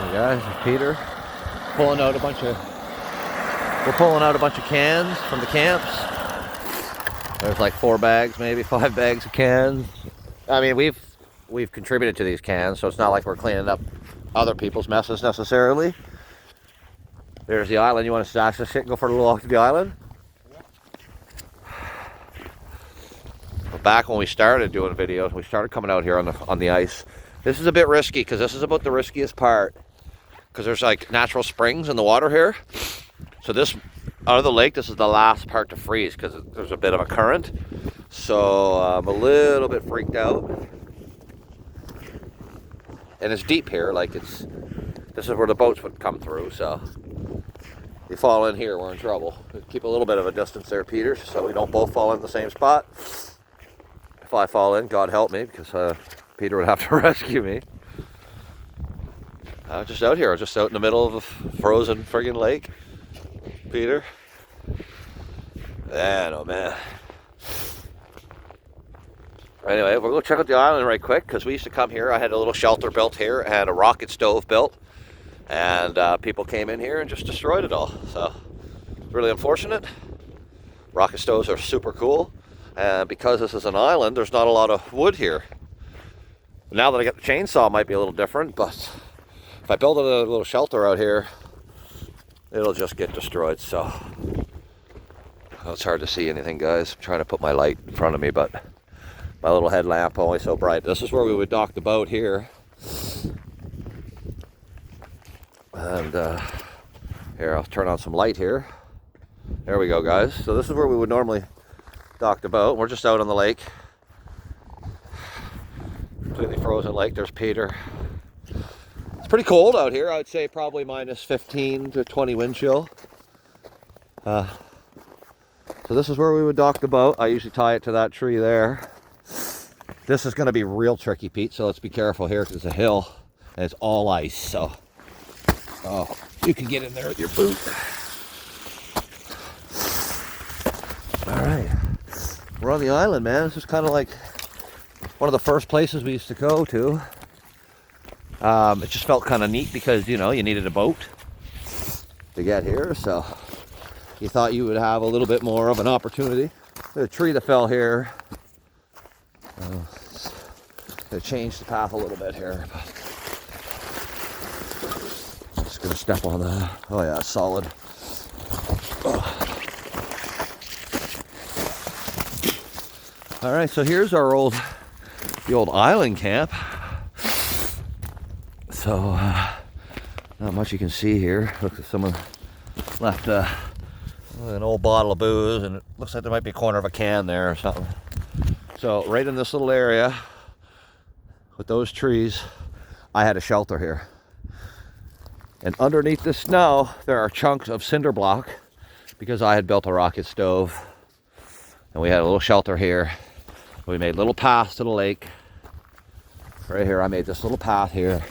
Hey guys, it's Peter. Pulling out a bunch of We're pulling out a bunch of cans from the camps. There's like 4 bags, maybe 5 bags of cans. I mean, we've contributed to these cans, so it's not like we're cleaning up other people's messes necessarily. There's the island. You want to stash this shit and go for a little walk to the island? But back when we started doing videos, we started coming out here on the ice. This is a bit risky because this is about the riskiest part. Because there's like natural springs in the water here. So this, out of the lake, this is the last part to freeze because there's a bit of a current. So I'm a little bit freaked out. And it's deep here, like this is where the boats would come through, so if you fall in here, we're in trouble. Keep a little bit of a distance there, Peter, so we don't both fall in the same spot. If I fall in, God help me, because Peter would have to rescue me. I'm just out here, just out in the middle of a frozen friggin' lake, Peter. Man, oh man. Anyway, we'll go check out the island right quick, because we used to come here. I had a little shelter built here and a rocket stove built, and people came in here and just destroyed it all. So it's really unfortunate. Rocket stoves are super cool, and because this is an island, there's not a lot of wood here. Now that I got the chainsaw, it might be a little different, but if I build a little shelter out here, it'll just get destroyed. So it's hard to see anything, guys. I'm trying to put my light in front of me, but my little headlamp only so bright. This is where we would dock the boat here. And here, I'll turn on some light here. There we go, guys. So this is where we would normally dock the boat. We're just out on the lake. Completely frozen lake. There's Peter. It's pretty cold out here. I'd say probably minus 15 to 20 wind chill. So this is where we would dock the boat. I usually tie it to that tree there. This is going to be real tricky, Pete, so let's be careful here because it's a hill and it's all ice. So, oh, you can get in there with your boot. All right, we're on the island, man. This is kind of like one of the first places we used to go to. It just felt kind of neat because, you know, you needed a boat to get here, so you thought you would have a little bit more of an opportunity. There's a tree that fell here. Gonna change the path a little bit here, but I'm just gonna step on that. Oh yeah, solid. Oh. All right, so here's the old island camp. So not much you can see here. Looks like someone left an old bottle of booze, and it looks like there might be a corner of a can there or something. So right in this little area with those trees, I had a shelter here. And underneath the snow, there are chunks of cinder block because I had built a rocket stove. And we had a little shelter here. We made little paths to the lake. Right here, I made this little path here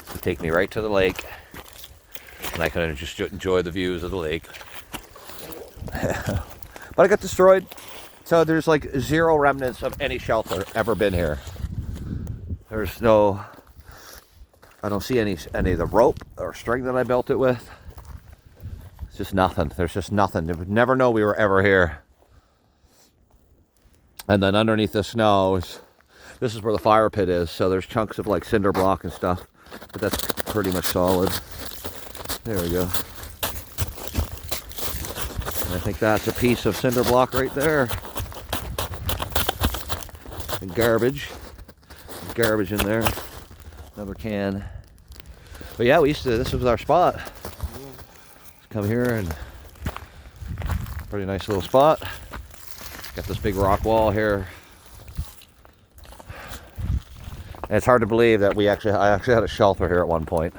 to take me right to the lake. And I could just enjoy the views of the lake. But I got destroyed. So there's like 0 remnants of any shelter ever been here. There's no, I don't see any of the rope or string that I built it with. It's just nothing. There's just nothing. They would never know we were ever here. And then underneath the snow this is where the fire pit is. So there's chunks of like cinder block and stuff, but that's pretty much solid. There we go. And I think that's a piece of cinder block right there. And garbage in there. Another can. But yeah, this was our spot. Let's come here, and pretty nice little spot. Got this big rock wall here. And it's hard to believe that I actually had a shelter here at one point.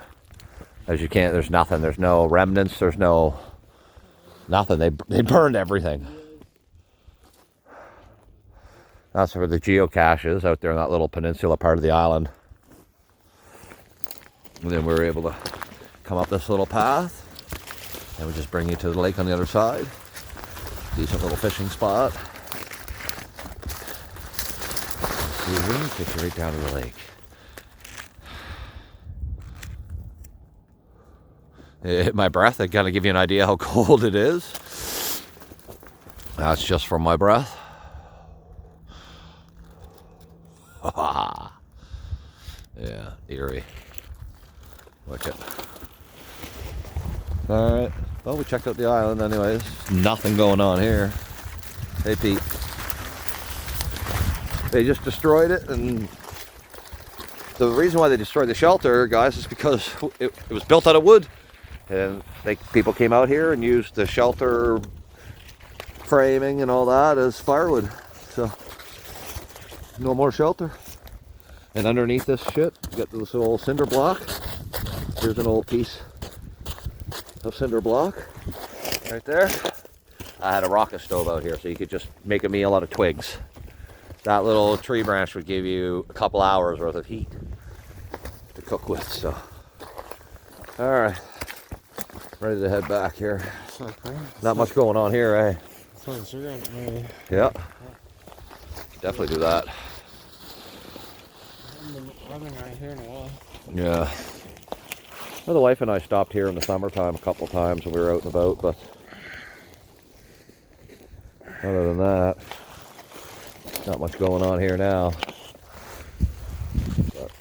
As you can't, there's nothing. There's no remnants. There's no nothing. They burned everything. That's where the geocache is, out there in that little peninsula part of the island. And then we were able to come up this little path, and we just bring you to the lake on the other side. Decent little fishing spot. See, we're gonna get you right down to the lake. my breath. I kind of give you an idea how cold it is. That's just from my breath. Yeah, eerie. Wicked. Alright, well, we checked out the island anyways. Nothing going on here. Hey, Pete. They just destroyed it, and the reason why they destroyed the shelter, guys, is because it was built out of wood. And people came out here and used the shelter framing and all that as firewood. So, no more shelter. And underneath this shit, you got this little cinder block. Here's an old piece of cinder block right there. I had a rocket stove out here, so you could just make a meal out of twigs. That little tree branch would give you a couple hours worth of heat to cook with. So, all right, ready to head back here. Not much going on here, eh? Yeah, definitely do that. Yeah. Well, the wife and I stopped here in the summertime a couple times when we were out and about, but other than that, not much going on here now. But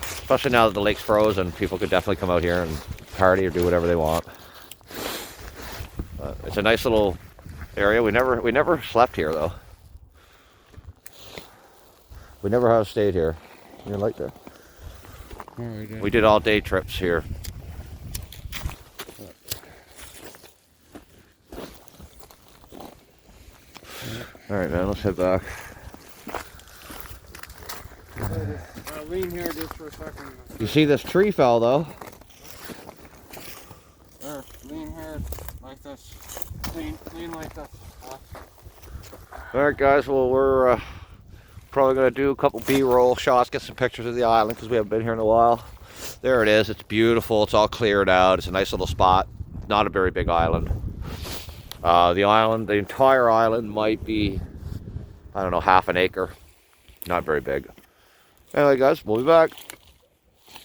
especially now that the lake's frozen, people could definitely come out here and party or do whatever they want. It's a nice little area. We never slept here though. We never have stayed here. You like that? Oh, we did all day trips here. All right, man, let's head back. Lean here just for a second. You see this tree fell though? There, lean here like this. Lean like this. All right, guys. Well, we're probably gonna do a couple B-roll shots, get some pictures of the island because we haven't been here in a while. There it is. It's beautiful. It's all cleared out. It's a nice little spot. Not a very big island. The entire island might be, I don't know, half an acre. Not very big. Anyway, guys, we'll be back.